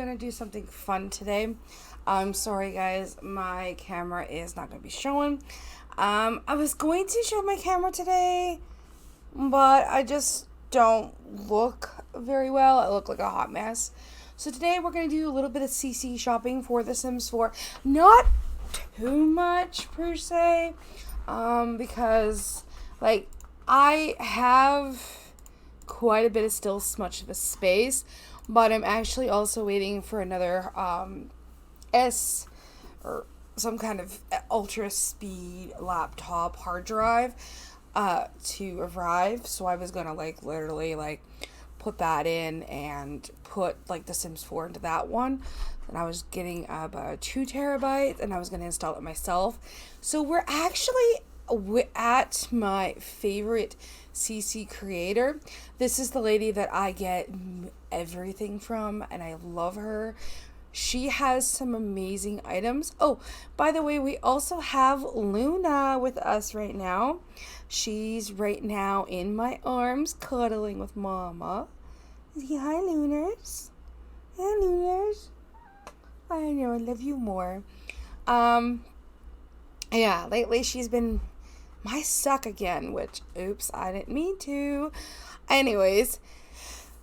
gonna do something fun today. I'm sorry guys, my camera is not gonna be showing. I was going to show my camera today, but I just don't look very well. I look like a hot mess. So today we're gonna do a little bit of CC shopping for The Sims 4. Not too much per se, because like I have quite a bit of still much of a space, but I'm actually also waiting for another S or some kind of ultra speed laptop hard drive to arrive. So I was gonna like literally like put that in and put like The Sims 4 into that one. And I was getting about 2 terabytes and I was gonna install it myself. So we're actually at my favorite CC creator. This is the lady that I get everything from and I love her. She has some amazing items. Oh, by the way, we also have Luna with us right now. She's right now in my arms cuddling with Mama. Say hi, Lunars. Hi, Lunars. I know, I love you more. Yeah, lately she's been my suck again, which, oops, I didn't mean to. Anyways,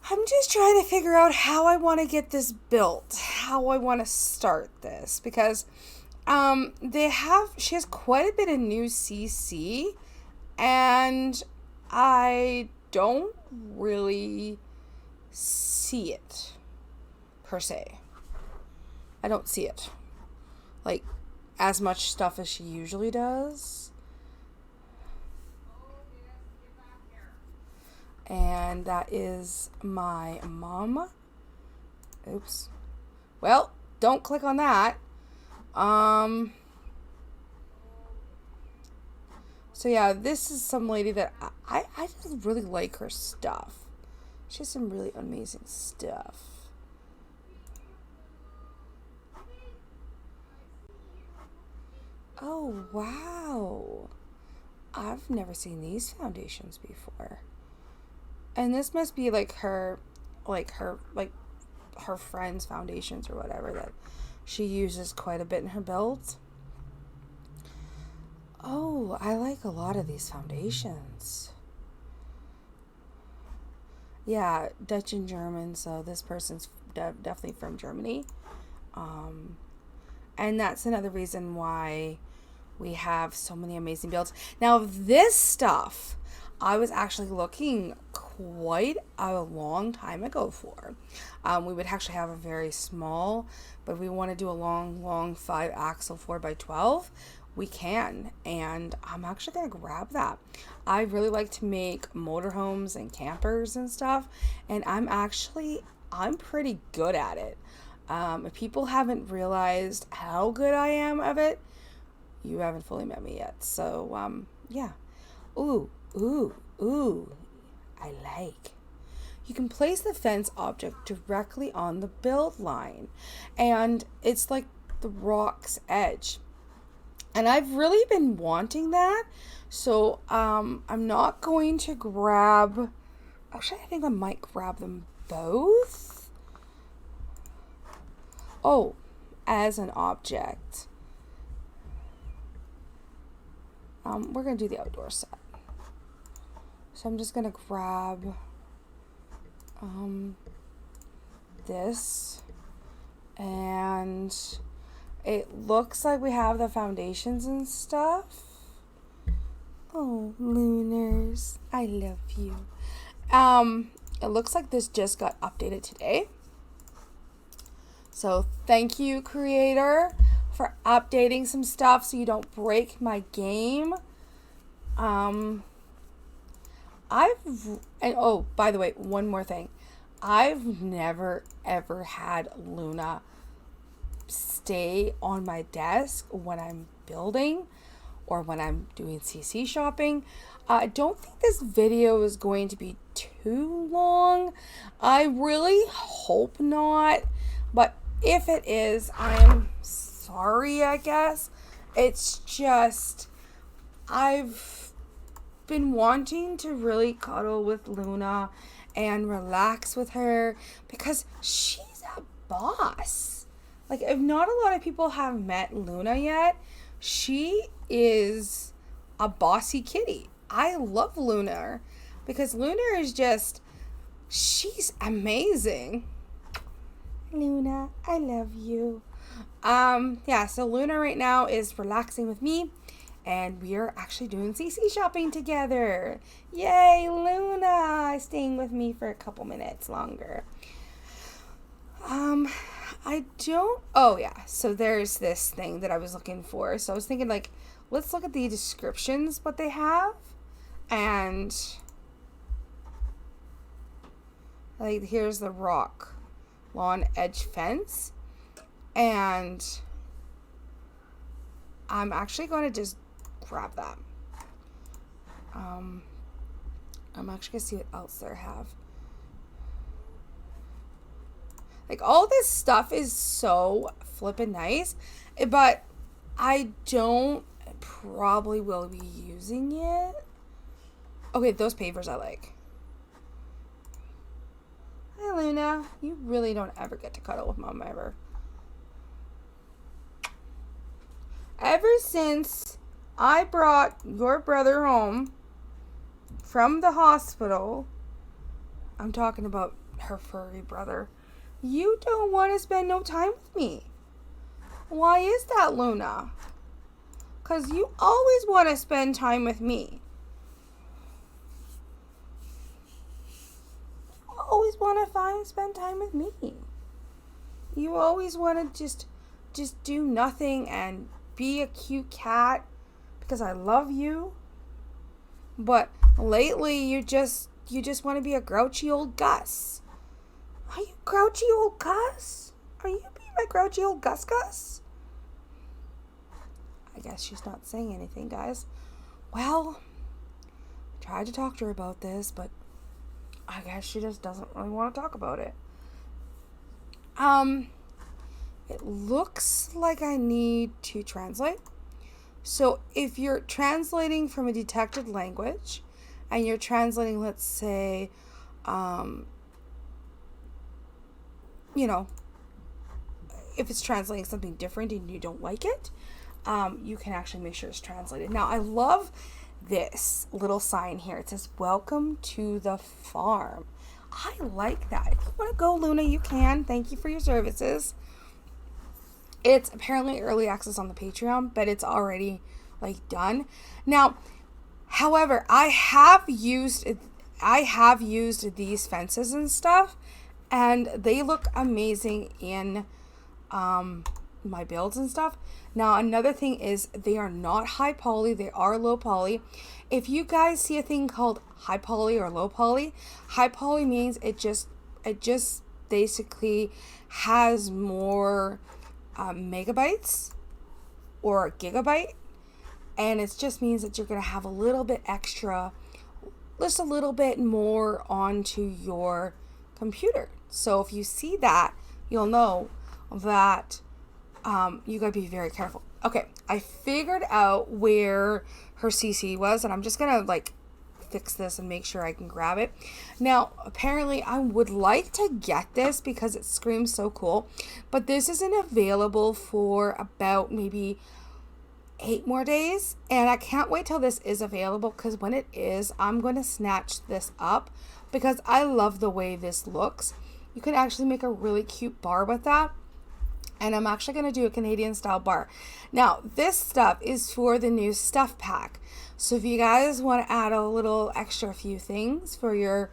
I'm just trying to figure out how I want to get this built, how I want to start this, because she has quite a bit of new CC, and I don't really see it, per se. I don't see it, like, as much stuff as she usually does. And that is my mom. Oops. Well, don't click on that. So yeah, this is some lady that I just really like her stuff. She has some really amazing stuff. Oh, wow. I've never seen these foundations before. And this must be like her friend's foundations or whatever that she uses quite a bit in her builds. Oh, I like a lot of these foundations. Yeah, Dutch and German, so this person's definitely from Germany. And that's another reason why we have so many amazing builds. Now, this stuff I was actually looking quite a long time ago for. We would actually have a very small, but we want to do a long 5-axle 4x12. We can, and I'm actually going to grab that. I really like to make motorhomes and campers and stuff, and I'm pretty good at it. If people haven't realized how good I am of it, you haven't fully met me yet. So, yeah. Ooh, I like. You can place the fence object directly on the build line, and it's like the rock's edge. And I've really been wanting that, so I'm not going to grab. Actually, I think I might grab them both. Oh, as an object. We're gonna do the outdoor set. So I'm just gonna grab this, and it looks like we have the foundations and stuff. Oh, Lunars, I love you. It looks like this just got updated today. So thank you, creator, for updating some stuff so you don't break my game. Oh, by the way, one more thing. I've never ever had Luna stay on my desk when I'm building or when I'm doing CC shopping. I don't think this video is going to be too long. I really hope not, but if it is, I'm sorry, I guess. It's just, I've been wanting to really cuddle with Luna and relax with her because she's a boss. Like, if not a lot of people have met Luna yet, she is a bossy kitty. I love Luna because Luna is just, she's amazing. Luna, I love you. Yeah, so Luna right now is relaxing with me, and we are actually doing CC shopping together. Yay, Luna staying with me for a couple minutes longer. Oh yeah, so there's this thing that I was looking for. So I was thinking, like, let's look at the descriptions, what they have. And like, here's the rock lawn edge fence. And I'm actually going to just grab that. I'm actually going to see what else they have. Like, all this stuff is so flippin' nice, but I don't probably will be using it. Okay, those pavers I like. Hi, Luna. You really don't ever get to cuddle with Mom ever. Ever since I brought your brother home from the hospital, I'm talking about her furry brother, you don't want to spend no time with me. Why is that, Luna? Because you always want to spend time with me. You always want to spend time with me. You always want to just do nothing and be a cute cat because I love you. But lately you just want to be a grouchy old Gus. Are you grouchy old Gus? Are you being my grouchy old Gus? I guess she's not saying anything, guys. Well, I tried to talk to her about this, but I guess she just doesn't really want to talk about it. It looks like I need to translate. So if you're translating from a detected language and you're translating, let's say, if it's translating something different and you don't like it, you can actually make sure it's translated. Now, I love this little sign here. It says, "Welcome to the farm." I like that. If you want to go, Luna, you can. Thank you for your services. It's apparently early access on the Patreon, but it's already like done. Now, however, I have used these fences and stuff, and they look amazing in my builds and stuff. Now, another thing is they are not high poly, they are low poly. If you guys see a thing called high poly or low poly, high poly means it just basically has more megabytes or a gigabyte, and it just means that you're going to have a little bit extra, just a little bit more onto your computer. So if you see that, you'll know that you got to be very careful. Okay, I figured out where her CC was, and I'm just going to like fix this and make sure I can grab it. Now, apparently I would like to get this because it screams so cool, but this isn't available for about maybe 8 more days, and I can't wait till this is available, because when it is, I'm going to snatch this up because I love the way this looks. You can actually make a really cute bar with that, and I'm actually going to do a Canadian style bar. Now, this stuff is for the new stuff pack. So if you guys want to add a little extra few things for your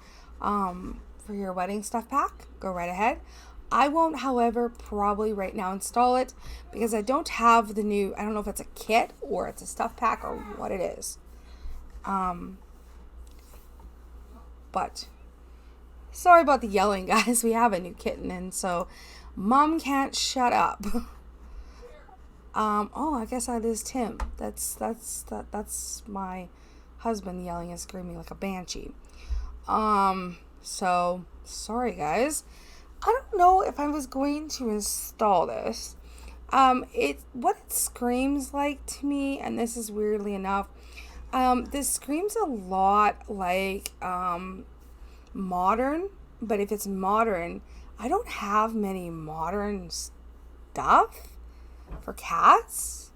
wedding stuff pack, go right ahead. I won't, however, probably right now install it because I don't have the new, I don't know if it's a kit or it's a stuff pack or what it is. But sorry about the yelling, guys. We have a new kitten, and so Mom can't shut up. Oh, I guess that is Tim. That's my husband yelling and screaming like a banshee. So sorry, guys. I don't know if I was going to install this. What it screams like to me, and this is weirdly enough, this screams a lot like modern, but if it's modern, I don't have many modern stuff for cats.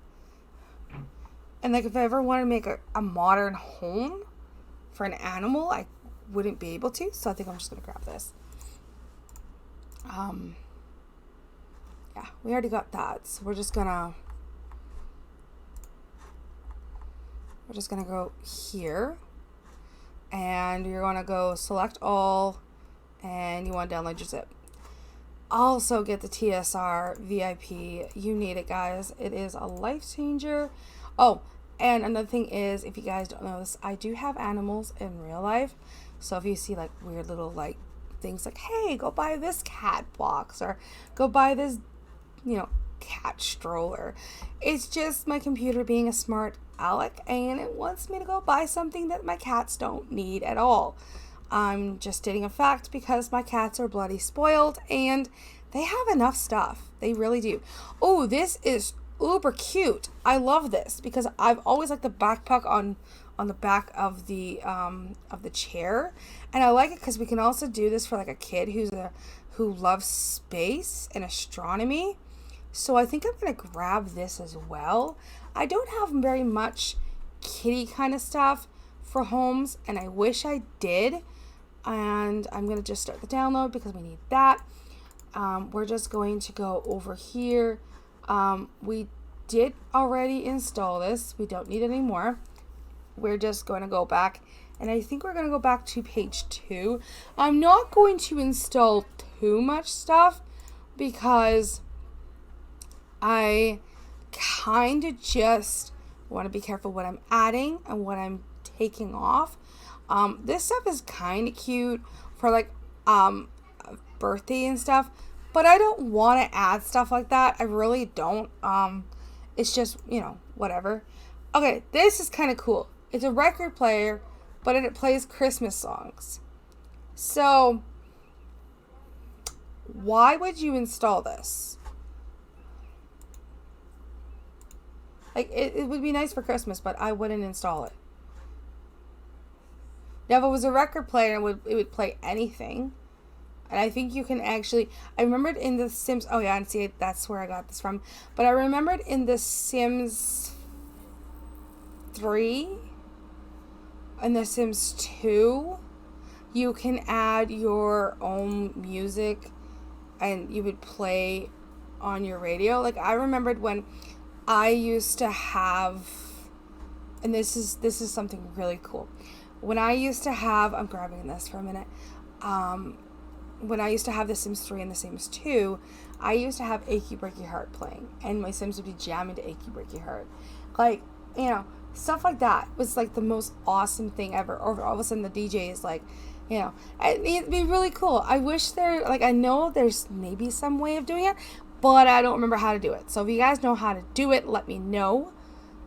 And like if I ever want to make a modern home for an animal, I wouldn't be able to. So I think I'm just going to grab this. Yeah, we already got that. So we're just gonna go here, and you're gonna go select all, and you want to download your zip. Also get the TSR VIP. You need it, guys. It is a life changer. Oh, and another thing is, if you guys don't know this, I do have animals in real life. So if you see like weird little like things like, hey, go buy this cat box, or go buy this, cat stroller. It's just my computer being a smart aleck, and it wants me to go buy something that my cats don't need at all. I'm just stating a fact because my cats are bloody spoiled and they have enough stuff. They really do. Oh, this is uber cute. I love this because I've always liked the backpack on the back of the chair, and I like it because we can also do this for like a kid who loves space and astronomy. So I think I'm gonna grab this as well. I don't have very much kitty kind of stuff for homes, and I wish I did. And I'm gonna just start the download because we need that. We're just going to go over here. We did already install this. We don't need it anymore. We're just going to go back, and I think we're going to go back to page 2. I'm not going to install too much stuff because I kind of just want to be careful what I'm adding and what I'm taking off. This stuff is kind of cute for like birthday and stuff, but I don't want to add stuff like that. I really don't. It's just, whatever. Okay, this is kind of cool. It's a record player, but it plays Christmas songs. So why would you install this? Like, it would be nice for Christmas, but I wouldn't install it. Now, if it was a record player, it would play anything. And I think you can actually... I remembered in The Sims... Oh, yeah, and see, that's where I got this from. But I remembered in The Sims 3 and The Sims 2, you can add your own music and you would play on your radio. Like, I remembered when I used to have... And this is something really cool. When I used to have... I'm grabbing this for a minute. When I used to have The Sims 3 and The Sims 2, I used to have Achy Breaky Heart playing. And my Sims would be jamming to Achy Breaky Heart. Like, stuff like that was like the most awesome thing ever. Or all of a sudden the DJ is like, it'd be really cool. I wish I know there's maybe some way of doing it, but I don't remember how to do it. So if you guys know how to do it, let me know,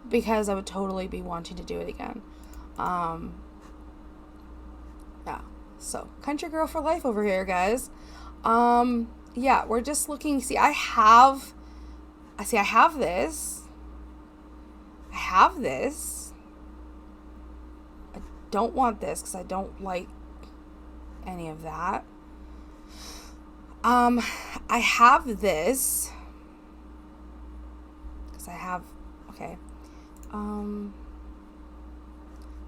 because I would totally be wanting to do it again. Yeah. So, country girl for life over here, guys. Yeah, we're just looking. See, I have this. I have this. I don't want this because I don't like any of that. I have this because I have, okay.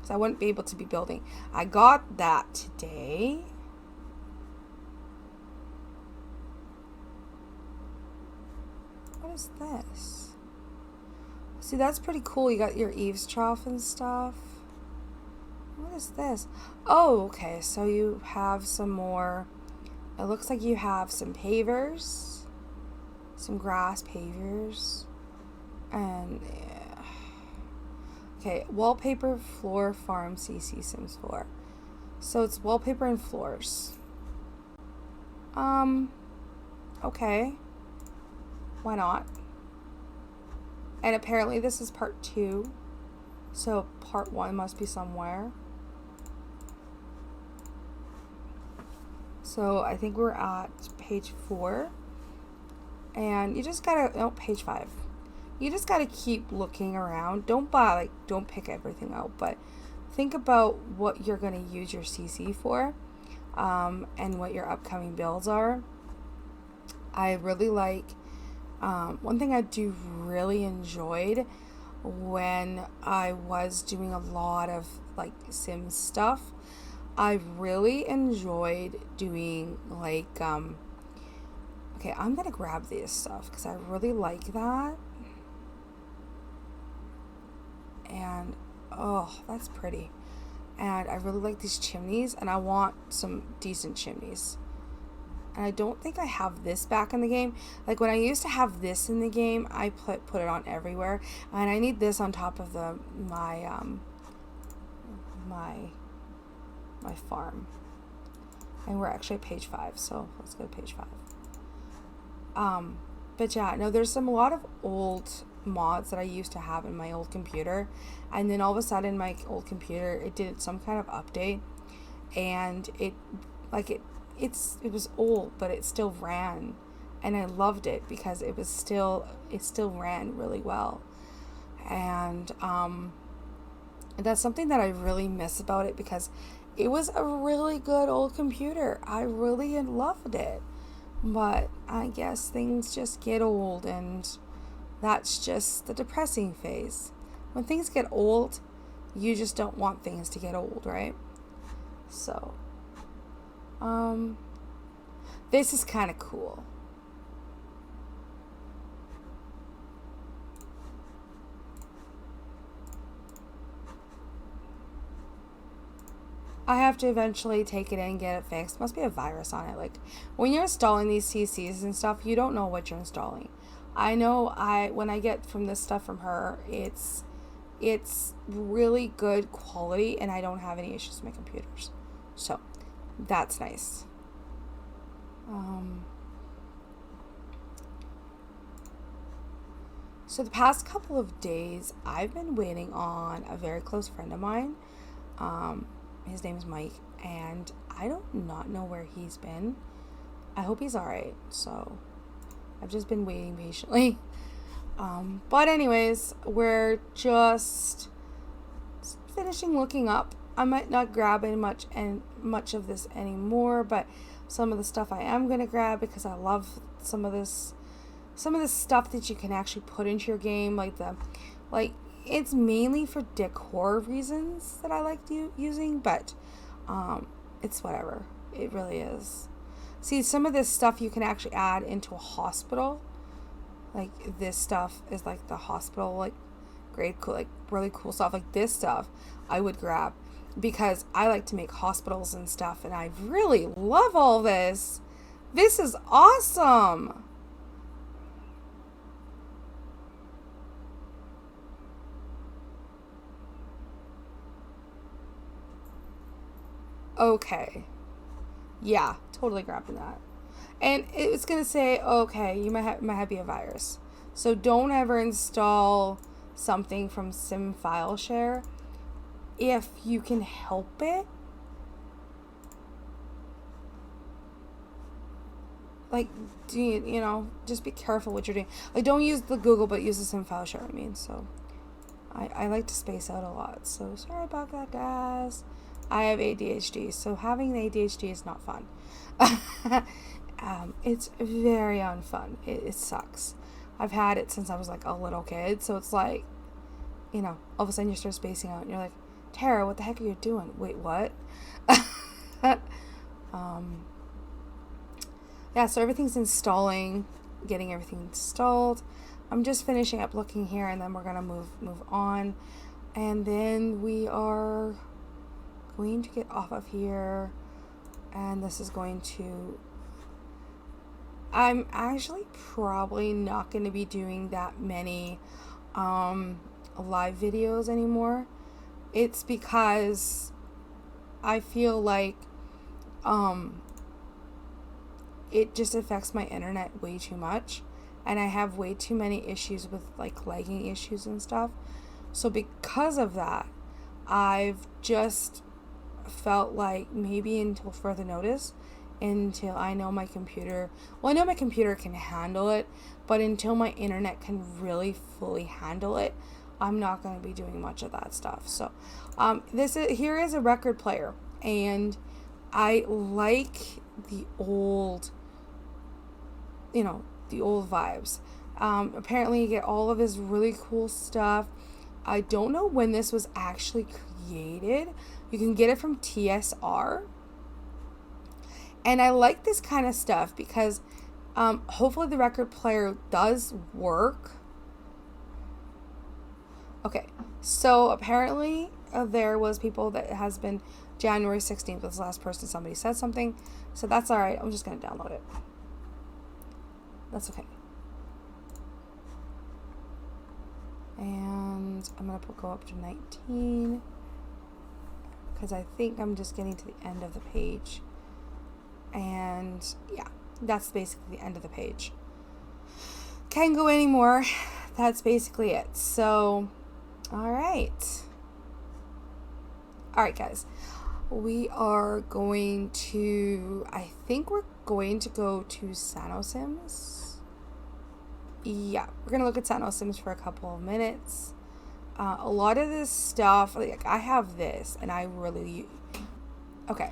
Because I wouldn't be able to be building. I got that today. What is this? See, that's pretty cool. You got your eaves trough and stuff. What is this? Oh, okay. So you have some more. It looks like you have some pavers. Some grass pavers. And yeah. Okay, wallpaper, floor, farm, CC, Sims 4. So it's wallpaper and floors. Okay. Why not? And apparently this is part 2. So part 1 must be somewhere. So I think we're at page 4. And you just gotta, no, page 5. You just gotta keep looking around. Don't pick everything out, but think about what you're gonna use your CC for, and what your upcoming builds are. I really like, one thing I do really enjoyed when I was doing a lot of like Sims stuff, I really enjoyed doing like, okay, I'm gonna grab this stuff because I really like that. And oh, that's pretty. And I really like these chimneys, and I want some decent chimneys. And I don't think I have this back in the game. Like when I used to have this in the game, I put it on everywhere, and I need this on top of my my farm. And we're actually at page 5, so let's go to page 5. But yeah, no, there's a lot of old mods that I used to have in my old computer, and then all of a sudden my old computer, it did some kind of update, and it was old, but it still ran, and I loved it because it still ran really well. And that's something that I really miss about it, because it was a really good old computer. I really loved it. But I guess things just get old, and that's just the depressing phase. When things get old, you just don't want things to get old, right? So, this is kind of cool. I have to eventually take it in and get it fixed. Must be a virus on it. Like when you're installing these CCs and stuff, you don't know what you're installing. I know when I get from this stuff from her, it's really good quality, and I don't have any issues with my computers. So that's nice. So the past couple of days, I've been waiting on a very close friend of mine. His name is Mike, and I don't not know where he's been. I hope he's alright. So I've just been waiting patiently. But anyways, we're just finishing looking up. I might not grab much of this anymore, but some of the stuff I am gonna grab, because I love some of this stuff that you can actually put into your game, like it's mainly for decor reasons that I like using, but it's whatever. It really is. See, some of this stuff you can actually add into a hospital. Like this stuff is like the hospital, like grade cool, like really cool stuff. Like this stuff I would grab because I like to make hospitals and stuff, and I really love all this. This is awesome. Okay. Yeah, totally grabbing that. And it's gonna say, okay, you might be a virus. So don't ever install something from Sim File Share if you can help it. Like, just be careful what you're doing. Like, don't use the Google, but use the Sim File Share. I mean, so I like to space out a lot. So sorry about that, guys. I have ADHD, so having the ADHD is not fun. It's very unfun. It sucks. I've had it since I was like a little kid, so it's like, all of a sudden you start spacing out, and you're like, Tara, what the heck are you doing? Wait, what? Yeah, so everything's installing, getting everything installed. I'm just finishing up looking here, and then we're gonna move on, and then we are going to get off of here, and this is going to, I'm actually probably not going to be doing that many live videos anymore. It's because I feel like it just affects my internet way too much, and I have way too many issues with like lagging issues and stuff. So because of that, I've just felt like maybe until further notice, until I know my computer, I know my computer can handle it, but until my internet can really fully handle it, I'm not going to be doing much of that stuff. So here is a record player, and I like the old you know, the old vibes. Apparently you get all of his really cool stuff. I don't know when this was actually created. You can get it from TSR. And I like this kind of stuff because hopefully the record player does work. Okay, so apparently there was people that it has been January 16th was the last person somebody said something. So that's all right. I'm just going to download it. That's okay. And I'm going to go up to 19 because I think I'm just getting to the end of the page. And yeah, that's basically the end of the page. Can't go anymore. That's basically it. So, all right, guys. We are going to, I think we're going to go to SanoSims. Yeah, we're going to look at SanoSims for a couple of minutes. A lot of this stuff, like I have this and I really, okay.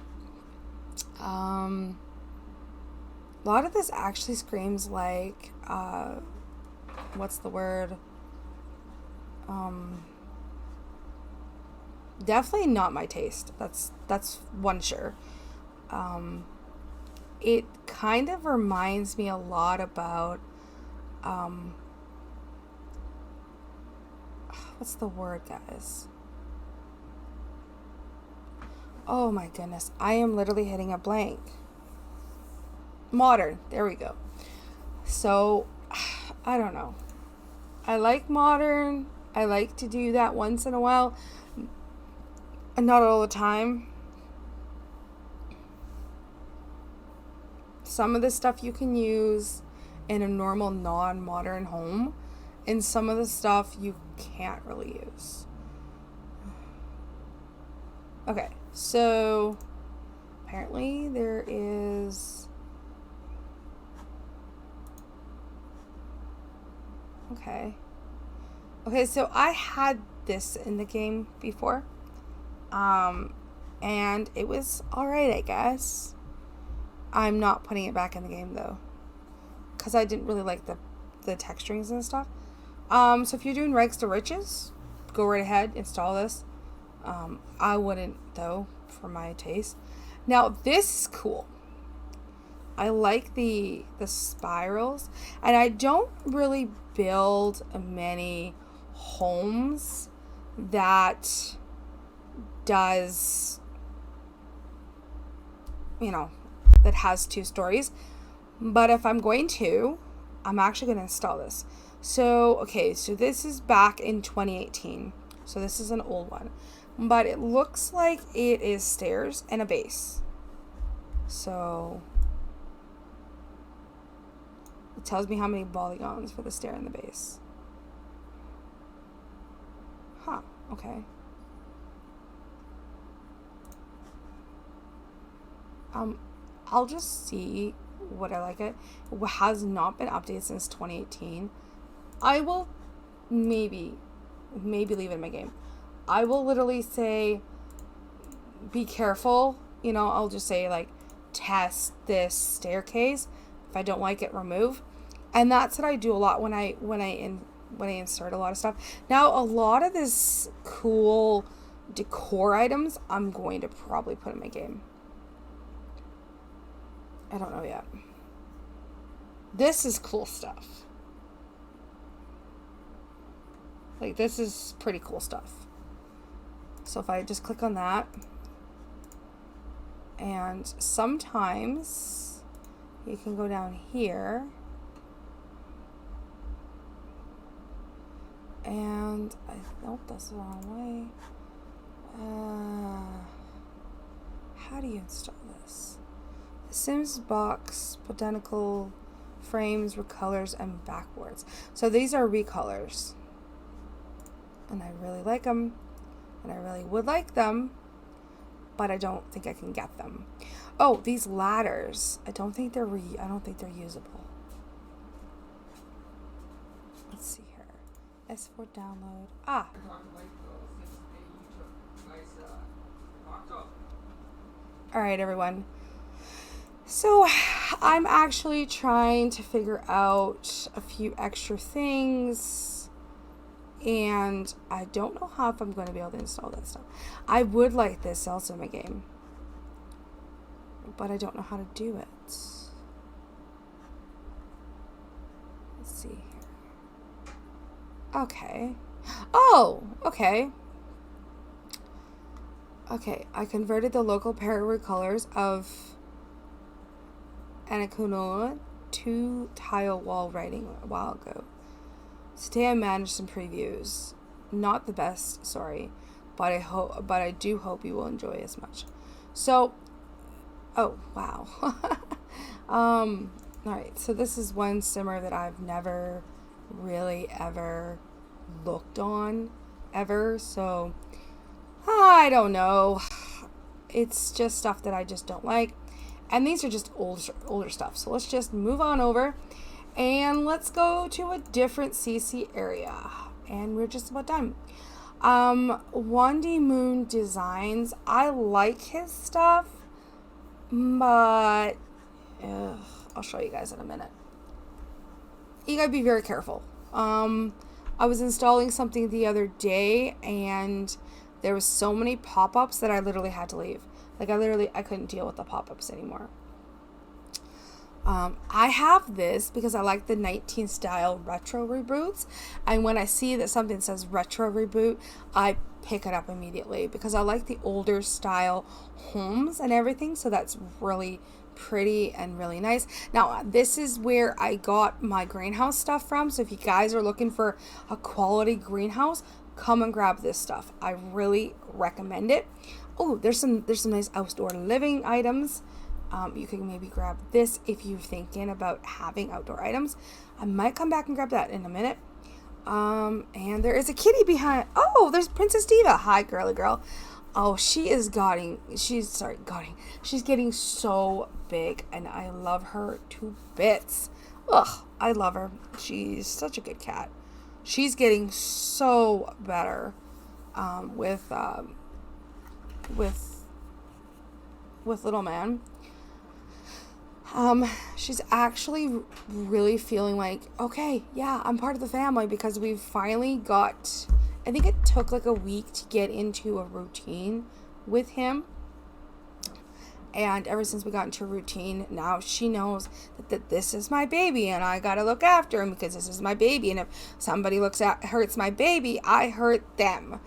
A lot of this actually screams like, what's the word? Definitely not my taste. That's one sure. It kind of reminds me a lot about, what's the word, guys? Oh my goodness, I am literally hitting a blank. Modern, there we go. So, I don't know. I like modern. I like to do that once in a while. Not all the time. Some of the stuff you can use in a normal non-modern home, and some of the stuff you can't really use. Okay, so apparently there is... Okay, so I had this in the game before. And it was alright, I guess. I'm not putting it back in the game though, because I didn't really like the texturings and stuff. So if you're doing rags to riches, go right ahead, install this. I wouldn't though, for my taste. Now this is cool. I like the spirals, and I don't really build many homes that does, you know, that has 2 stories. But if I'm going to, I'm actually going to install this. So, okay, so this is back in 2018. So this is an old one. But it looks like it is stairs and a base. So it tells me how many polygons for the stair and the base. Huh, okay. I'll just see what I like it. It has not been updated since 2018. I will maybe leave it in my game. I will literally say, be careful. You know, I'll just say like, test this staircase. If I don't like it, remove. And that's what I do a lot when I insert a lot of stuff. Now, a lot of this cool decor items, I'm going to probably put in my game. I don't know yet. This is cool stuff. Like, this is pretty cool stuff. So if I just click on that, and sometimes you can go down here, and I nope, that's the wrong way. How do you install this? The Sims box, botanical frames, recolors, and backboards. So these are recolors, and I really like them, and I really would like them, but I don't think I can get them. Oh, these ladders. I don't think they're usable. Let's see here. S4 download. All right, everyone. So I'm actually trying to figure out a few extra things, and I don't know how if I'm going to be able to install that stuff. I would like this also in my game, but I don't know how to do it. Let's see here. Okay. Oh, okay. Okay, I converted the local paragraph colors of Anakunoa to tile wall writing a while ago. Today I managed some previews. Not the best, sorry, but I do hope you will enjoy as much. So, oh wow. All right. So this is one simmer that I've never really ever looked on ever. So I don't know. It's just stuff that I just don't like. And these are just older stuff. So let's just move on over and let's go to a different CC area. And we're just about done. Wandy Moon Designs. I like his stuff, but I'll show you guys in a minute. You gotta be very careful. I was installing something the other day and there was so many pop-ups that I literally had to leave. Like I couldn't deal with the pop-ups anymore. I have this because I like the 19 style retro reboots. And when I see that something says retro reboot, I pick it up immediately because I like the older style homes and everything. So that's really pretty and really nice. Now, this is where I got my greenhouse stuff from. So if you guys are looking for a quality greenhouse, come and grab this stuff. I really recommend it. Oh, there's some nice outdoor living items. You can maybe grab this if you're thinking about having outdoor items. I might come back and grab that in a minute. And there is a kitty behind. Oh, there's Princess Diva. Hi, girly girl. Oh, she's getting so big, and I love her to bits. Ugh, I love her. She's such a good cat. She's getting so better with little man. She's actually really feeling like, okay, yeah, I'm part of the family because we've finally got, I think it took like a week to get into a routine with him. And ever since we got into a routine, now she knows that this is my baby and I gotta look after him because this is my baby. And if somebody hurts my baby, I hurt them.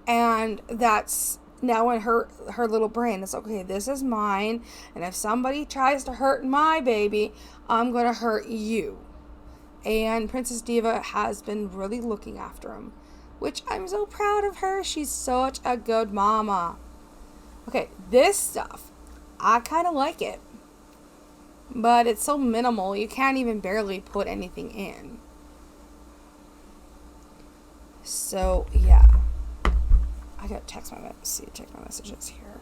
And that's now in her little brain. It's okay, this is mine. And if somebody tries to hurt my baby, I'm gonna hurt you. And Princess Diva has been really looking after him, which I'm so proud of her. She's such a good mama. Okay, this stuff, I kind of like it, but it's so minimal, you can't even barely put anything in. So, yeah. I gotta check my messages here.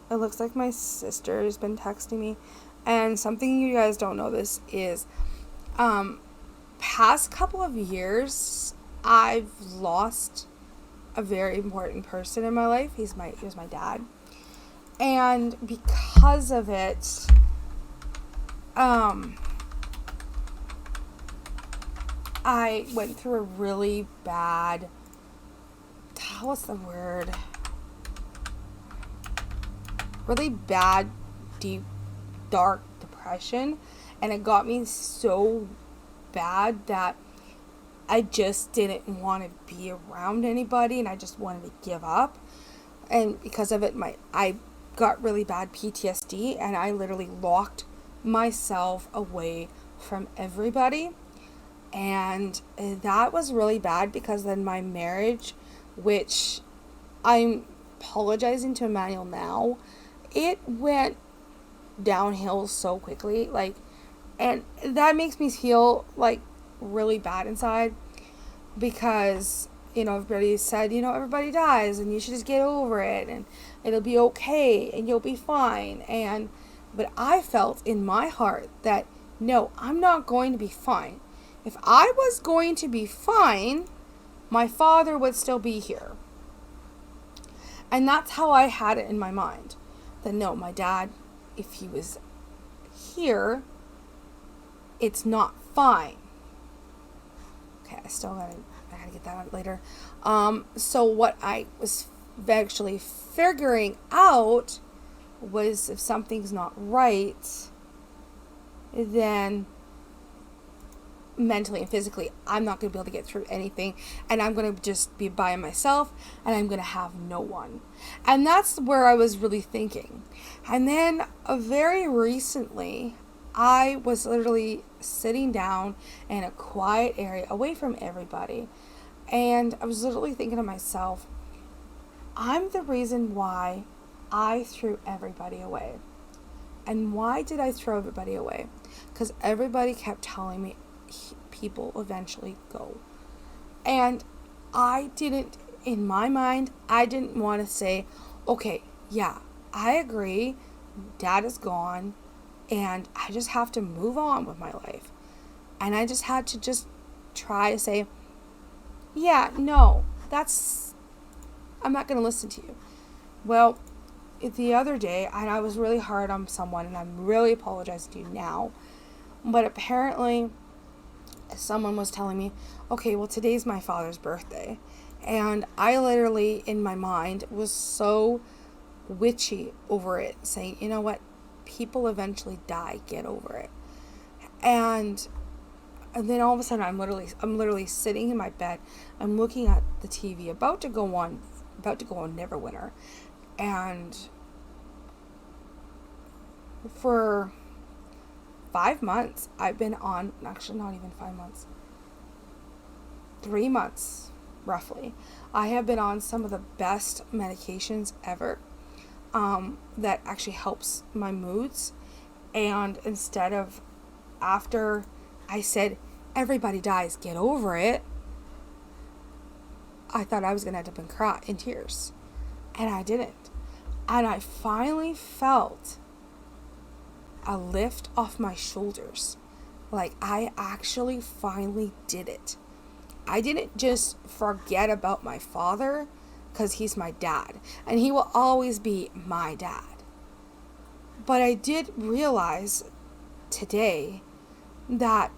It looks like my sister has been texting me, and something you guys don't know this is, past couple of years, I've lost a very important person in my life. He was my dad. And because of it, I went through a really bad, what's the word? Really bad, deep, dark depression. And it got me so bad that I just didn't want to be around anybody and I just wanted to give up. And because of it, I got really bad PTSD and I literally locked myself away from everybody. And that was really bad because then my marriage, which I'm apologizing to Emmanuel now, it went downhill so quickly. And that makes me feel like really bad inside because, everybody said, everybody dies and you should just get over it and it'll be okay and you'll be fine. But I felt in my heart that, no, I'm not going to be fine. If I was going to be fine, my father would still be here. And that's how I had it in my mind. That no, my dad, if he was here, it's not fine. Okay, I gotta get that out later. So what I was actually figuring out was if something's not right, then mentally and physically, I'm not going to be able to get through anything, and I'm going to just be by myself, and I'm going to have no one. And that's where I was really thinking. And then very recently, I was literally sitting down in a quiet area away from everybody, and I was literally thinking to myself, I'm the reason why I threw everybody away. And why did I throw everybody away? Because everybody kept telling me people eventually go. And I didn't, in my mind, I didn't want to say, okay, yeah, I agree, dad is gone, and I just have to move on with my life. And I just had to just try to say, yeah, no, I'm not going to listen to you. Well, the other day, and I was really hard on someone, and I'm really apologizing to you now, but apparently someone was telling me, okay, well, today's my father's birthday, and I literally, in my mind, was so witchy over it, saying, you know what, people eventually die, get over it. And then all of a sudden, I'm literally sitting in my bed, I'm looking at the TV, about to go on Neverwinter. And for 5 months, I've been on, actually not even 5 months, 3 months, roughly. I have been on some of the best medications ever, that actually helps my moods. And instead of, after I said, everybody dies, get over it, I thought I was going to end up in tears. And I didn't. And I finally felt a lift off my shoulders. Like, I actually finally did it. I didn't just forget about my father, because he's my dad. And he will always be my dad. But I did realize today that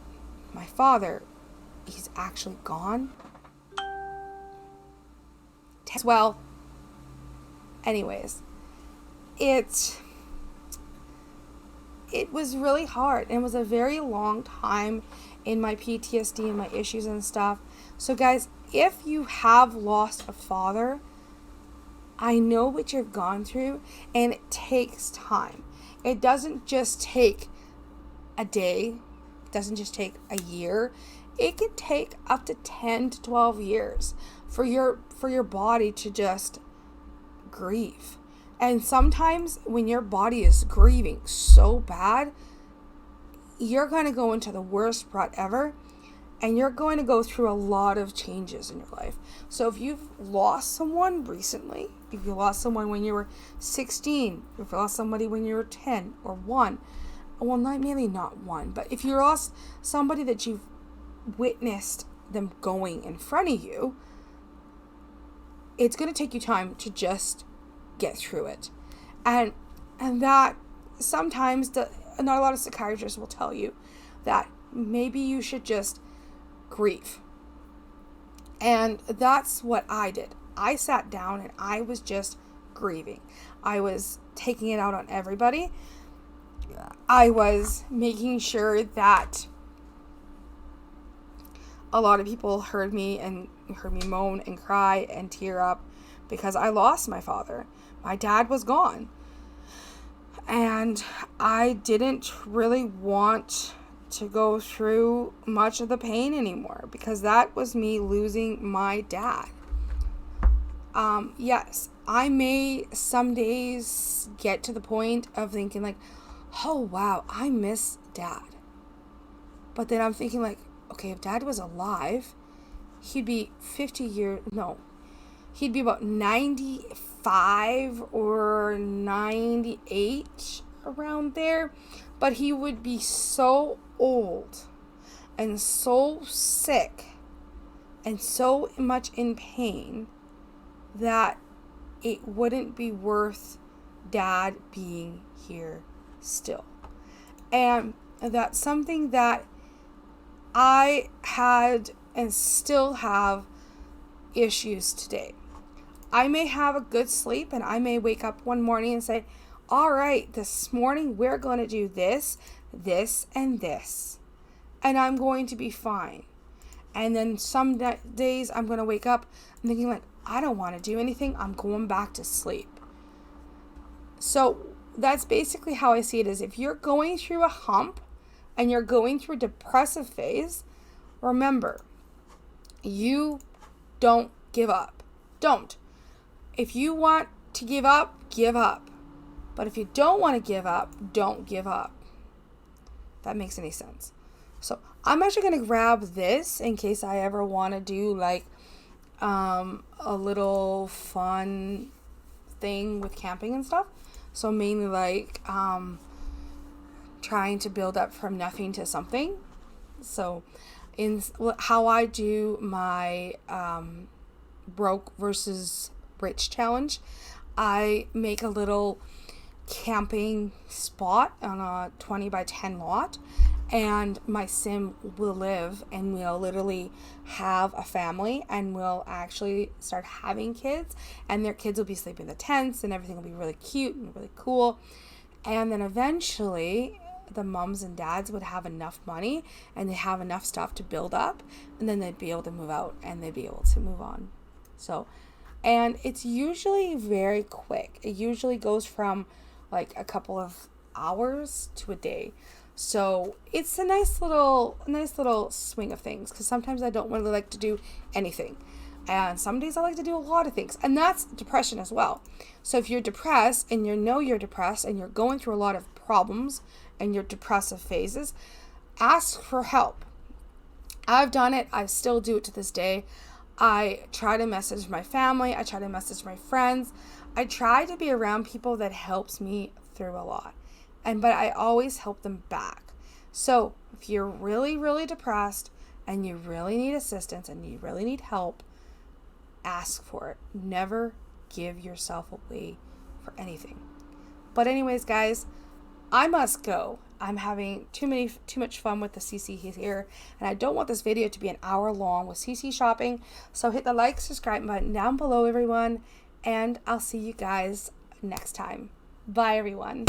my father, he's actually gone. Well, anyways, it was really hard, and it was a very long time in my PTSD and my issues and stuff. So guys, if you have lost a father, I know what you've gone through, and it takes time. It doesn't just take a day, it doesn't just take a year. It could take up to 10 to 12 years for your body to just grieve. And sometimes when your body is grieving so bad, you're going to go into the worst rut ever, and you're going to go through a lot of changes in your life. So if you've lost someone recently, if you lost someone when you were 16, if you lost somebody when you were 10 or 1, well, not 1, but if you lost somebody that you've witnessed them going in front of you, it's going to take you time to just get through it. And that sometimes not a lot of psychiatrists will tell you that maybe you should just grieve. And that's what I did. I sat down and I was just grieving. I was taking it out on everybody. I was making sure that a lot of people heard me moan and cry and tear up because I lost my father. My dad was gone. And I didn't really want to go through much of the pain anymore, because that was me losing my dad. Yes, I may some days get to the point of thinking like, oh wow, I miss dad. But then I'm thinking like, okay, if dad was alive, he'd be he'd be about 95 or 98, around there. But he would be so old and so sick and so much in pain that it wouldn't be worth dad being here still. And that's something that I had and still have issues today. I may have a good sleep and I may wake up one morning and say, all right, this morning we're going to do this, this, and this. And I'm going to be fine. And then some days I'm going to wake up and thinking like, I don't want to do anything. I'm going back to sleep. So that's basically how I see it is if you're going through a hump and you're going through a depressive phase, remember, you don't give up. Don't. If you want to give up, give up. But if you don't want to give up, don't give up. If that makes any sense. So I'm actually going to grab this in case I ever want to do like a little fun thing with camping and stuff. So mainly like trying to build up from nothing to something. So in how I do my broke versus rich challenge, I make a little camping spot on a 20 by 10 lot, and my sim will live and we'll literally have a family and we'll actually start having kids, and their kids will be sleeping in the tents and everything will be really cute and really cool. And then eventually the moms and dads would have enough money and they have enough stuff to build up, and then they'd be able to move out and they'd be able to move on. So, and it's usually very quick. It usually goes from like a couple of hours to a day. So it's a nice little swing of things, because sometimes I don't really like to do anything. And some days I like to do a lot of things. And that's depression as well. So if you're depressed and you know you're depressed and you're going through a lot of problems and your depressive phases, ask for help. I've done it. I still do it to this day. I try to message my family. I try to message my friends. I try to be around people that helps me through a lot. But I always help them back. So if you're really, really depressed and you really need assistance and you really need help, ask for it. Never give yourself away for anything. But anyways, guys, I must go. I'm having too much fun with the CC here, and I don't want this video to be an hour long with CC shopping. So hit the like, subscribe button down below, everyone, and I'll see you guys next time. Bye, everyone.